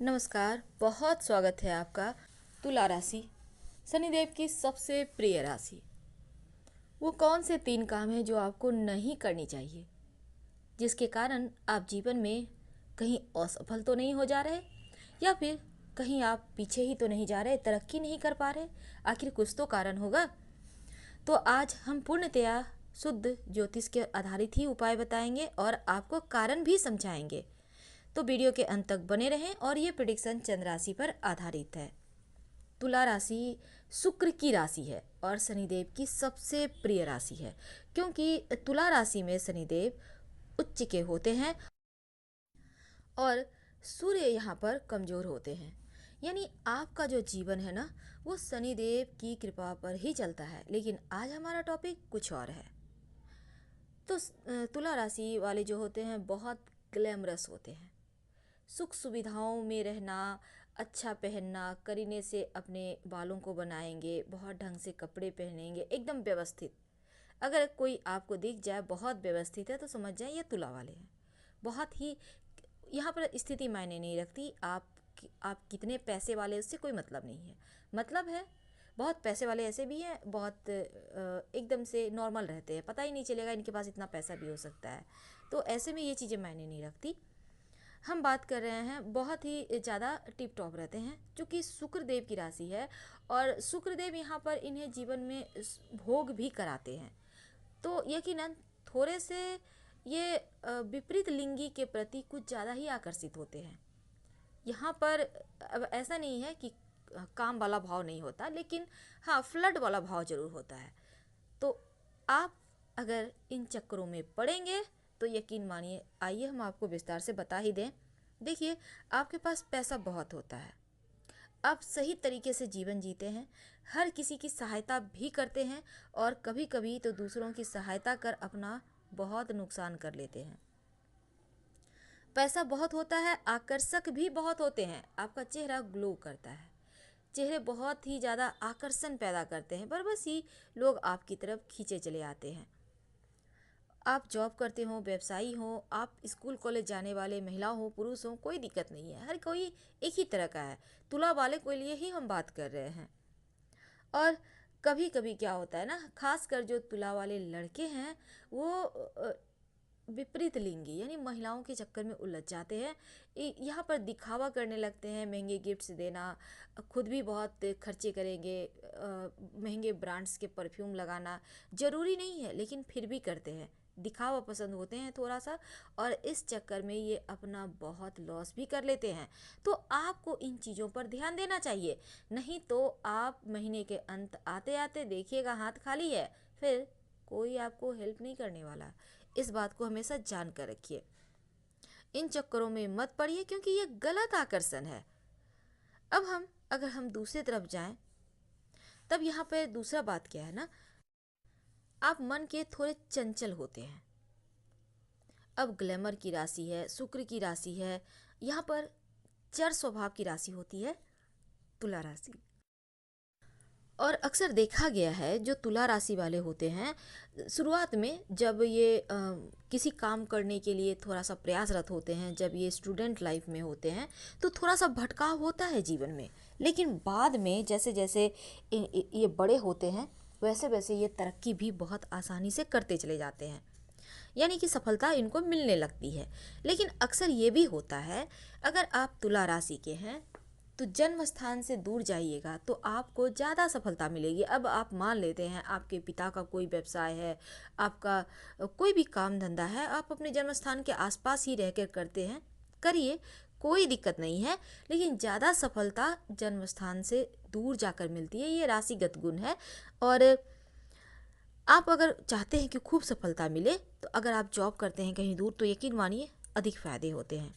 नमस्कार, बहुत स्वागत है आपका। तुला राशि शनिदेव की सबसे प्रिय राशि। वो कौन से 3 काम हैं जो आपको नहीं करनी चाहिए, जिसके कारण आप जीवन में कहीं असफल तो नहीं हो जा रहे, या फिर कहीं आप पीछे ही तो नहीं जा रहे, तरक्की नहीं कर पा रहे। आखिर कुछ तो कारण होगा। तो आज हम पूर्णतया शुद्ध ज्योतिष के आधारित ही उपाय बताएंगे और आपको कारण भी समझाएंगे। तो वीडियो के अंत तक बने रहें। और ये प्रेडिक्शन चंद्र राशि पर आधारित है। तुला राशि शुक्र की राशि है और शनिदेव की सबसे प्रिय राशि है, क्योंकि तुला राशि में शनिदेव उच्च के होते हैं और सूर्य यहाँ पर कमजोर होते हैं। यानी आपका जो जीवन है ना, वो शनिदेव की कृपा पर ही चलता है। लेकिन आज हमारा टॉपिक कुछ और है। तो तुला राशि वाले जो होते हैं बहुत ग्लैमरस होते हैं। सुख सुविधाओं में रहना, अच्छा पहनना, करीने से अपने बालों को बनाएंगे, बहुत ढंग से कपड़े पहनेंगे, एकदम व्यवस्थित। अगर कोई आपको दिख जाए बहुत व्यवस्थित है तो समझ जाए ये तुला वाले हैं। बहुत ही यहाँ पर स्थिति मायने नहीं रखती। आप कितने पैसे वाले, उससे कोई मतलब नहीं है। मतलब है बहुत पैसे वाले ऐसे भी हैं, बहुत एकदम से नॉर्मल रहते हैं, पता ही नहीं चलेगा इनके पास इतना पैसा भी हो सकता है। तो ऐसे में ये चीज़ें मायने नहीं रखती। हम बात कर रहे हैं बहुत ही ज़्यादा टिप टॉप रहते हैं, क्योंकि शुक्रदेव की राशि है और शुक्रदेव यहाँ पर इन्हें जीवन में भोग भी कराते हैं। तो यकीनन थोड़े से ये विपरीत लिंगी के प्रति कुछ ज़्यादा ही आकर्षित होते हैं। यहाँ पर अब ऐसा नहीं है कि काम वाला भाव नहीं होता, लेकिन हाँ, फ्लड वाला भाव जरूर होता है। तो आप अगर इन चक्करों में पड़ेंगे तो यकीन मानिए, आइए हम आपको विस्तार से बता ही दें। देखिए, आपके पास पैसा बहुत होता है, आप सही तरीके से जीवन जीते हैं, हर किसी की सहायता भी करते हैं और कभी कभी तो दूसरों की सहायता कर अपना बहुत नुकसान कर लेते हैं। पैसा बहुत होता है, आकर्षक भी बहुत होते हैं, आपका चेहरा ग्लो करता है, चेहरे बहुत ही ज़्यादा आकर्षण पैदा करते हैं, पर बस ही लोग आपकी तरफ खींचे चले आते हैं। आप जॉब करते हो, व्यवसायी हो, आप स्कूल कॉलेज जाने वाले महिला हो, पुरुष हो, कोई दिक्कत नहीं है, हर कोई एक ही तरह का है। तुला वाले के लिए ही हम बात कर रहे हैं। और कभी कभी क्या होता है ना, खासकर जो तुला वाले लड़के हैं वो विपरीत लिंगी यानी महिलाओं के चक्कर में उलझ जाते हैं। यहाँ पर दिखावा करने लगते हैं, महंगे गिफ्ट्स देना, खुद भी बहुत खर्चे करेंगे, महंगे ब्रांड्स के परफ्यूम लगाना ज़रूरी नहीं है, लेकिन फिर भी करते हैं। दिखावा पसंद होते हैं थोड़ा सा, और इस चक्कर में ये अपना बहुत लॉस भी कर लेते हैं। तो आपको इन चीज़ों पर ध्यान देना चाहिए, नहीं तो आप महीने के अंत आते आते देखिएगा हाथ खाली है, फिर कोई आपको हेल्प नहीं करने वाला। इस बात को हमेशा जान कर रखिए। इन चक्करों में मत पड़िए, क्योंकि ये गलत आकर्षण है। अब अगर हम दूसरी तरफ जाएं, तब यहाँ पे दूसरा बात क्या है ना, आप मन के थोड़े चंचल होते हैं। अब ग्लैमर की राशि है, शुक्र की राशि है, यहाँ पर चर स्वभाव की राशि होती है तुला राशि। और अक्सर देखा गया है जो तुला राशि वाले होते हैं, शुरुआत में जब ये किसी काम करने के लिए थोड़ा सा प्रयासरत होते हैं, जब ये स्टूडेंट लाइफ में होते हैं, तो थोड़ा सा भटकाव होता है जीवन में। लेकिन बाद में जैसे जैसे ये बड़े होते हैं, वैसे वैसे ये तरक्की भी बहुत आसानी से करते चले जाते हैं, यानी कि सफलता इनको मिलने लगती है। लेकिन अक्सर ये भी होता है, अगर आप तुला राशि के हैं तो जन्म स्थान से दूर जाइएगा तो आपको ज़्यादा सफलता मिलेगी। अब आप मान लेते हैं आपके पिता का कोई व्यवसाय है, आपका कोई भी काम धंधा है, आप अपने जन्म स्थान के आसपास ही रहकर करते हैं, करिए, कोई दिक्कत नहीं है। लेकिन ज़्यादा सफलता जन्म स्थान से दूर जाकर मिलती है, ये राशिगत गुण है। और आप अगर चाहते हैं कि खूब सफलता मिले, तो अगर आप जॉब करते हैं कहीं दूर, तो यकीन मानिए अधिक फ़ायदे होते हैं।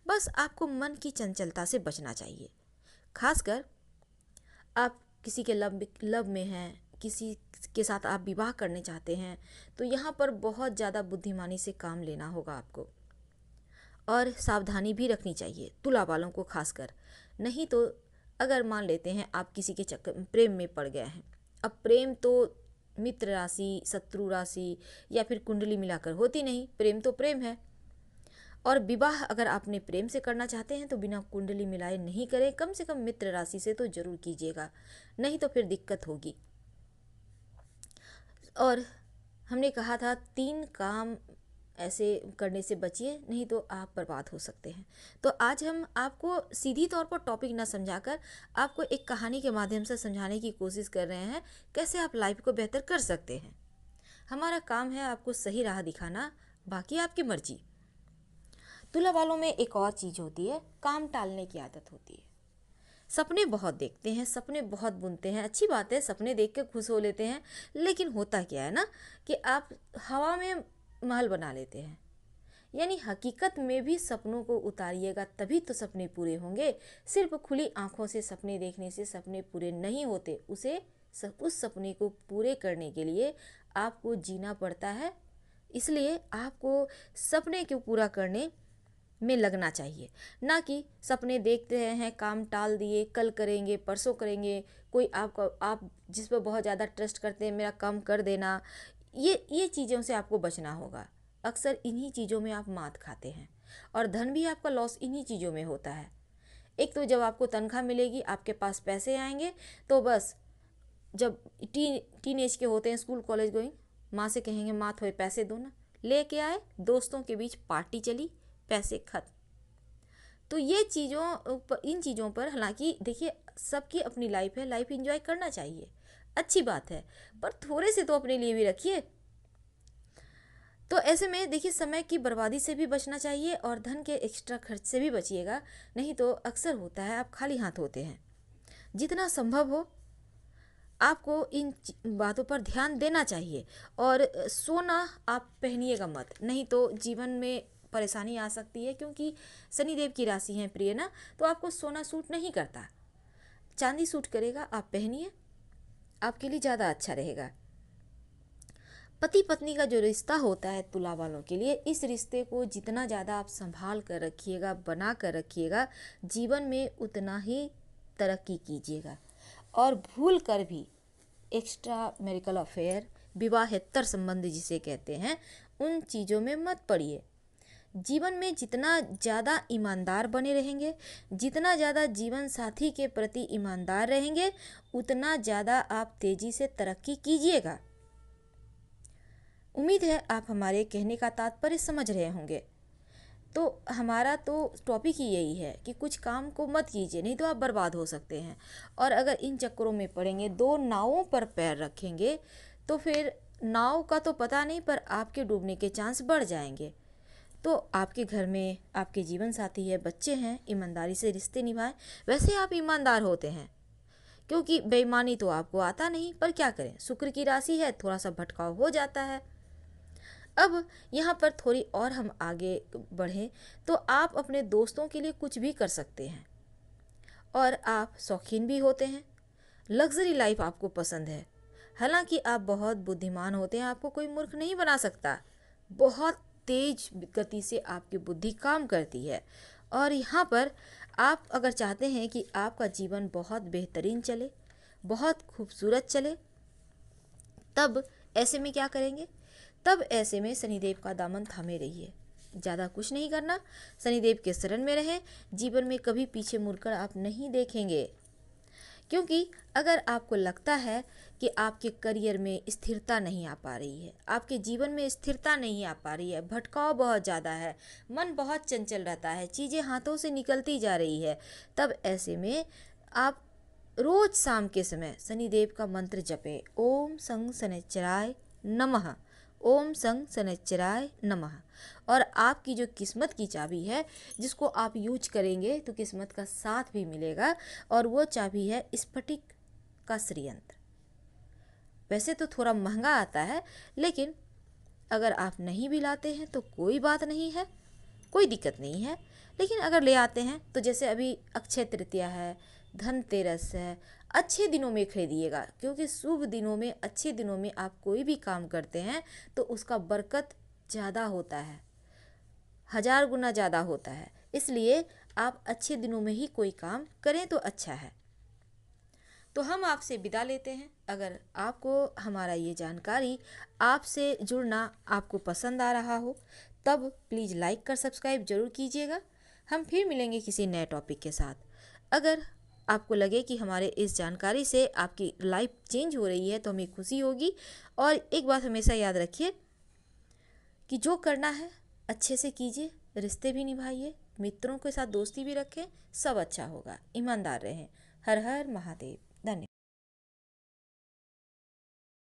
बस आपको मन की चंचलता से बचना चाहिए। खासकर आप किसी के लव में हैं, किसी के साथ आप विवाह करने चाहते हैं, तो यहाँ पर बहुत ज़्यादा बुद्धिमानी से काम लेना होगा आपको, और सावधानी भी रखनी चाहिए तुला वालों को खासकर। नहीं तो अगर मान लेते हैं आप किसी के चक्कर प्रेम में पड़ गए हैं, अब प्रेम तो मित्र राशि, शत्रु राशि या फिर कुंडली मिलाकर होती नहीं, प्रेम तो प्रेम है। और विवाह अगर आपने प्रेम से करना चाहते हैं तो बिना कुंडली मिलाए नहीं करें, कम से कम मित्र राशि से तो जरूर कीजिएगा, नहीं तो फिर दिक्कत होगी। और हमने कहा था 3 काम ऐसे करने से बचिए, नहीं तो आप बर्बाद हो सकते हैं। तो आज हम आपको सीधी तौर पर टॉपिक ना समझाकर आपको एक कहानी के माध्यम से समझाने की कोशिश कर रहे हैं कैसे आप लाइफ को बेहतर कर सकते हैं। हमारा काम है आपको सही राह दिखाना, बाकी आपकी मर्जी। तुला वालों में एक और चीज़ होती है, काम टालने की आदत होती है। सपने बहुत देखते हैं, सपने बहुत बुनते हैं, अच्छी बात है, सपने देख के खुश हो लेते हैं, लेकिन होता क्या है ना कि आप हवा में महल बना लेते हैं। यानी हकीकत में भी सपनों को उतारिएगा तभी तो सपने पूरे होंगे। सिर्फ खुली आंखों से सपने देखने से सपने पूरे नहीं होते, उस सपने को पूरे करने के लिए आपको जीना पड़ता है। इसलिए आपको सपने को पूरा करने में लगना चाहिए, ना कि सपने देखते रहे हैं, काम टाल दिए, कल करेंगे, परसों करेंगे, कोई आप जिस पर बहुत ज़्यादा ट्रस्ट करते हैं मेरा काम कर देना, ये चीज़ों से आपको बचना होगा। अक्सर इन्हीं चीज़ों में आप मात खाते हैं और धन भी आपका लॉस इन्हीं चीज़ों में होता है। एक तो जब आपको तनख्वाह मिलेगी, आपके पास पैसे आएंगे, तो बस जब टीन एज के होते हैं, स्कूल कॉलेज गोइंग, माँ से कहेंगे माँ थोड़े पैसे दो ना, लेके आए, दोस्तों के बीच पार्टी चली, पैसे खत्म। तो इन चीज़ों पर हालांकि देखिए सबकी अपनी लाइफ है, लाइफ एंजॉय करना चाहिए, अच्छी बात है, पर थोड़े से तो अपने लिए भी रखिए। तो ऐसे में देखिए समय की बर्बादी से भी बचना चाहिए और धन के एक्स्ट्रा खर्च से भी बचिएगा, नहीं तो अक्सर होता है आप खाली हाथ होते हैं। जितना संभव हो आपको इन बातों पर ध्यान देना चाहिए। और सोना आप पहनिएगा मत, नहीं तो जीवन में परेशानी आ सकती है, क्योंकि शनिदेव की राशि है प्रिय ना, तो आपको सोना सूट नहीं करता, चांदी सूट करेगा, आप पहनिए, आपके लिए ज़्यादा अच्छा रहेगा। पति पत्नी का जो रिश्ता होता है तुला वालों के लिए, इस रिश्ते को जितना ज़्यादा आप संभाल कर रखिएगा, बना कर रखिएगा, जीवन में उतना ही तरक्की कीजिएगा। और भूल कर भी एक्स्ट्रा मैरिटल अफेयर, विवाहेतर संबंध जिसे कहते हैं, उन चीज़ों में मत पड़िए। जीवन में जितना ज़्यादा ईमानदार बने रहेंगे, जितना ज़्यादा जीवन साथी के प्रति ईमानदार रहेंगे, उतना ज़्यादा आप तेज़ी से तरक्की कीजिएगा। उम्मीद है आप हमारे कहने का तात्पर्य समझ रहे होंगे। तो हमारा तो टॉपिक ही यही है कि कुछ काम को मत कीजिए, नहीं तो आप बर्बाद हो सकते हैं। और अगर इन चक्करों में पड़ेंगे, 2 नावों पर पैर रखेंगे, तो फिर नाव का तो पता नहीं, पर आपके डूबने के चांस बढ़ जाएंगे। तो आपके घर में आपके जीवन साथी है, बच्चे हैं, ईमानदारी से रिश्ते निभाएं। वैसे आप ईमानदार होते हैं, क्योंकि बेईमानी तो आपको आता नहीं, पर क्या करें, शुक्र की राशि है, थोड़ा सा भटकाव हो जाता है। अब यहाँ पर थोड़ी और हम आगे बढ़ें तो आप अपने दोस्तों के लिए कुछ भी कर सकते हैं, और आप शौकीन भी होते हैं, लग्जरी लाइफ आपको पसंद है। हालांकि आप बहुत बुद्धिमान होते हैं, आपको कोई मूर्ख नहीं बना सकता, बहुत तेज गति से आपकी बुद्धि काम करती है। और यहाँ पर आप अगर चाहते हैं कि आपका जीवन बहुत बेहतरीन चले, बहुत खूबसूरत चले, तब ऐसे में क्या करेंगे, तब ऐसे में शनिदेव का दामन थामे रहिए, ज़्यादा कुछ नहीं करना, शनिदेव के शरण में रहें। जीवन में कभी पीछे मुड़कर आप नहीं देखेंगे, क्योंकि अगर आपको लगता है कि आपके करियर में स्थिरता नहीं आ पा रही है, आपके जीवन में स्थिरता नहीं आ पा रही है, भटकाव बहुत ज़्यादा है, मन बहुत चंचल रहता है, चीज़ें हाथों से निकलती जा रही है, तब ऐसे में आप रोज शाम के समय शनिदेव का मंत्र जपें, ओम सं शनिश्चराय नमः, ओम सं शनिश्चराय नमः। और आपकी जो किस्मत की चाबी है, जिसको आप यूज करेंगे तो किस्मत का साथ भी मिलेगा, और वो चाबी है स्फटिक का श्रीयंत्र। वैसे तो थोड़ा महंगा आता है, लेकिन अगर आप नहीं भी लाते हैं तो कोई बात नहीं है, कोई दिक्कत नहीं है। लेकिन अगर ले आते हैं तो जैसे अभी अक्षय तृतीया है, धनतेरस है, अच्छे दिनों में खरीदिएगा, क्योंकि शुभ दिनों में, अच्छे दिनों में आप कोई भी काम करते हैं तो उसका बरकत ज़्यादा होता है, 1000 गुना ज़्यादा होता है। इसलिए आप अच्छे दिनों में ही कोई काम करें तो अच्छा है। तो हम आपसे विदा लेते हैं। अगर आपको हमारा ये जानकारी, आपसे जुड़ना आपको पसंद आ रहा हो, तब प्लीज़ लाइक कर सब्सक्राइब जरूर कीजिएगा। हम फिर मिलेंगे किसी नए टॉपिक के साथ। अगर आपको लगे कि हमारे इस जानकारी से आपकी लाइफ चेंज हो रही है तो हमें खुशी होगी। और एक बात हमेशा याद रखिए कि जो करना है अच्छे से कीजिए, रिश्ते भी निभाइए, मित्रों के साथ दोस्ती भी रखें, सब अच्छा होगा। ईमानदार रहें। हर हर महादेव।